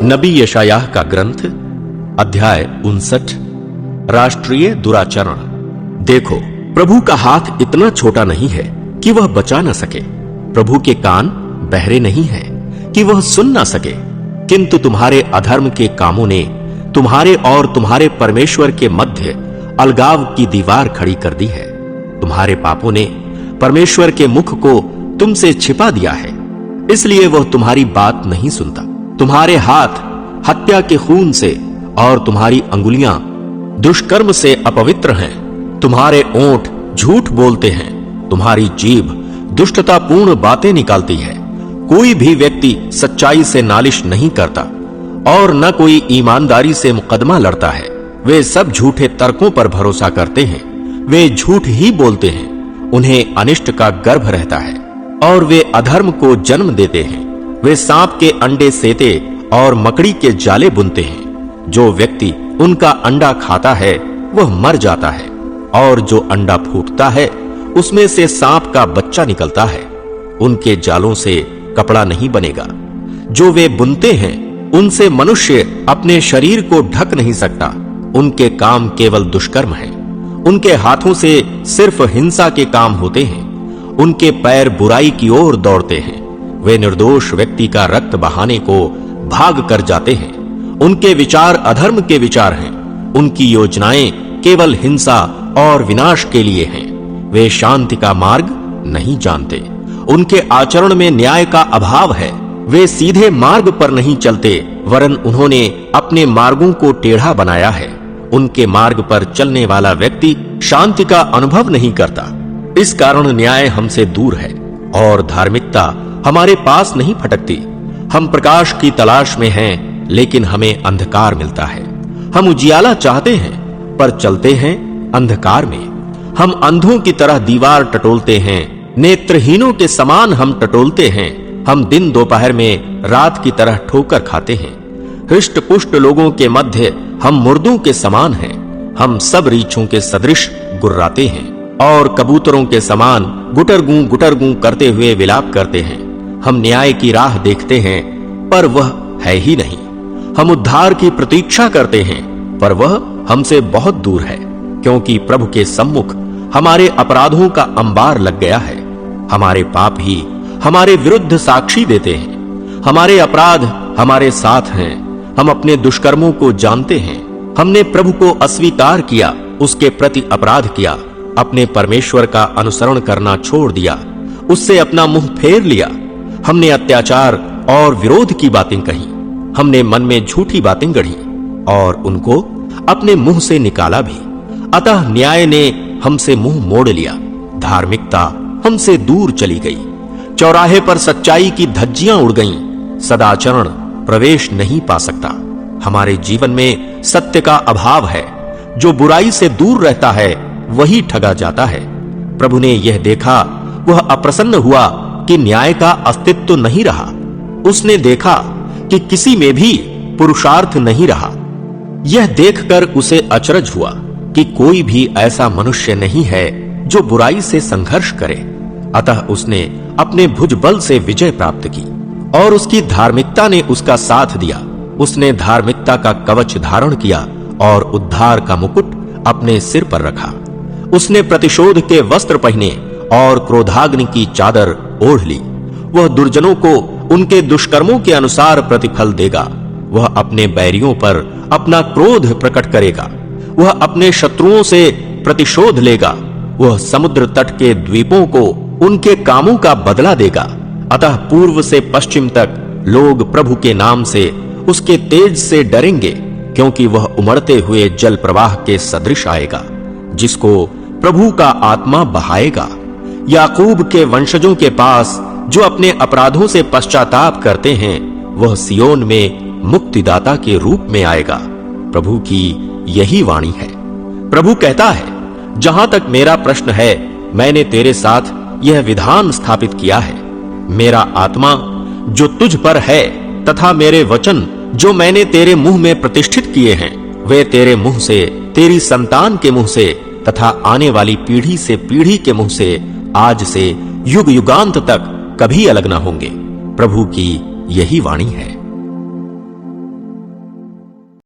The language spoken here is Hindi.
नबी यशायाह का ग्रंथ अध्याय 59। राष्ट्रीय दुराचरण। देखो, प्रभु का हाथ इतना छोटा नहीं है कि वह बचा न सके, प्रभु के कान बहरे नहीं हैं कि वह सुन न सके, किंतु तुम्हारे अधर्म के कामों ने तुम्हारे और तुम्हारे परमेश्वर के मध्य अलगाव की दीवार खड़ी कर दी है। तुम्हारे पापों ने परमेश्वर के मुख को तुमसे छिपा दिया है, इसलिए वह तुम्हारी बात नहीं सुनता। तुम्हारे हाथ हत्या के खून से और तुम्हारी अंगुलियां दुष्कर्म से अपवित्र हैं। तुम्हारे ओंठ झूठ बोलते हैं, तुम्हारी जीभ दुष्टतापूर्ण बातें निकालती है। कोई भी व्यक्ति सच्चाई से नालिश नहीं करता और न कोई ईमानदारी से मुकदमा लड़ता है। वे सब झूठे तर्कों पर भरोसा करते हैं, वे झूठ ही बोलते हैं। उन्हें अनिष्ट का गर्भ रहता है और वे अधर्म को जन्म देते हैं। वे सांप के अंडे सेते और मकड़ी के जाले बुनते हैं। जो व्यक्ति उनका अंडा खाता है वह मर जाता है, और जो अंडा फूटता है उसमें से सांप का बच्चा निकलता है। उनके जालों से कपड़ा नहीं बनेगा। जो वे बुनते हैं उनसे मनुष्य अपने शरीर को ढक नहीं सकता। उनके काम केवल दुष्कर्म है। उनके हाथों से सिर्फ हिंसा के काम होते हैं। उनके पैर बुराई की ओर दौड़ते हैं। वे निर्दोष व्यक्ति का रक्त बहाने को भाग कर जाते हैं। उनके विचार अधर्म के विचार हैं। उनकी योजनाएं केवल हिंसा और विनाश के लिए हैं। वे शांति का मार्ग नहीं जानते। उनके आचरण में न्याय का अभाव है। वे सीधे मार्ग पर नहीं चलते, वरन उन्होंने अपने मार्गों को टेढ़ा बनाया है। उनके मार्ग पर चलने वाला व्यक्ति शांति का अनुभव नहीं करता। इस कारण न्याय हमसे दूर है और धार्मिकता हमारे पास नहीं फटकती। हम प्रकाश की तलाश में हैं, लेकिन हमें अंधकार मिलता है। हम उजियाला चाहते हैं पर चलते हैं अंधकार में। हम अंधों की तरह दीवार टटोलते हैं, नेत्रहीनों के समान हम टटोलते हैं। हम दिन दोपहर में रात की तरह ठोकर खाते हैं। हृष्ट पुष्ट लोगों के मध्य हम मुर्दों के समान हैं। हम सब रीछों के सदृश गुर्राते हैं और कबूतरों के समान गुटरगूं करते हुए विलाप करते हैं। हम न्याय की राह देखते हैं पर वह है ही नहीं। हम उद्धार की प्रतीक्षा करते हैं पर वह हमसे बहुत दूर है, क्योंकि प्रभु के सम्मुख हमारे अपराधों का अंबार लग गया है। हमारे पाप ही हमारे विरुद्ध साक्षी देते हैं। हमारे अपराध हमारे साथ हैं। हम अपने दुष्कर्मों को जानते हैं। हमने प्रभु को अस्वीकार किया, उसके प्रति अपराध किया, अपने परमेश्वर का अनुसरण करना छोड़ दिया, उससे अपना मुंह फेर लिया। हमने अत्याचार और विरोध की बातें कही। हमने मन में झूठी बातें गढ़ी और उनको अपने मुंह से निकाला भी। अतः न्याय ने हमसे मुंह मोड़ लिया, धार्मिकता हमसे दूर चली गई। चौराहे पर सच्चाई की धज्जियां उड़ गईं। सदाचरण प्रवेश नहीं पा सकता। हमारे जीवन में सत्य का अभाव है। जो बुराई से दूर रहता है वही ठगा जाता है। प्रभु ने यह देखा, वह अप्रसन्न हुआ कि न्याय का अस्तित्व नहीं रहा। उसने देखा कि किसी में भी पुरुषार्थ नहीं रहा। यह देखकर उसे अचरज हुआ कि कोई भी ऐसा मनुष्य नहीं है जो बुराई से संघर्ष करे। अतः उसने अपने भुजबल से विजय प्राप्त की और उसकी धार्मिकता ने उसका साथ दिया। उसने धार्मिकता का कवच धारण किया और उद्धार का मुकुट अपने सिर पर रखा। उसने प्रतिशोध के वस्त्र पहने और क्रोधाग्नि की चादर ओढ़ ली। वह दुर्जनों को उनके दुष्कर्मों के अनुसार प्रतिफल देगा। वह अपने बैरियों पर अपना क्रोध प्रकट करेगा। वह अपने शत्रुओं से प्रतिशोध लेगा। वह समुद्र तट के द्वीपों को उनके कामों का बदला देगा। अतः पूर्व से पश्चिम तक लोग प्रभु के नाम से, उसके तेज से डरेंगे, क्योंकि वह उमड़ते हुए जल प्रवाह के सदृश आएगा, जिसको प्रभु का आत्मा बहाएगा। याकूब के वंशजों के पास जो अपने अपराधों से पश्चाताप करते हैं, वह सियोन में मुक्तिदाता के रूप में आएगा। प्रभु की यही वाणी है। प्रभु कहता है, जहां तक मेरा प्रश्न है, मैंने तेरे साथ यह विधान स्थापित किया है। मेरा आत्मा जो तुझ पर है तथा मेरे वचन जो मैंने तेरे मुंह में प्रतिष्ठित किए हैं, वे तेरे मुंह से, तेरी संतान के मुंह से तथा आने वाली पीढ़ी से पीढ़ी के मुंह से आज से युग युगांत तक कभी अलग न होंगे। प्रभु की यही वाणी है।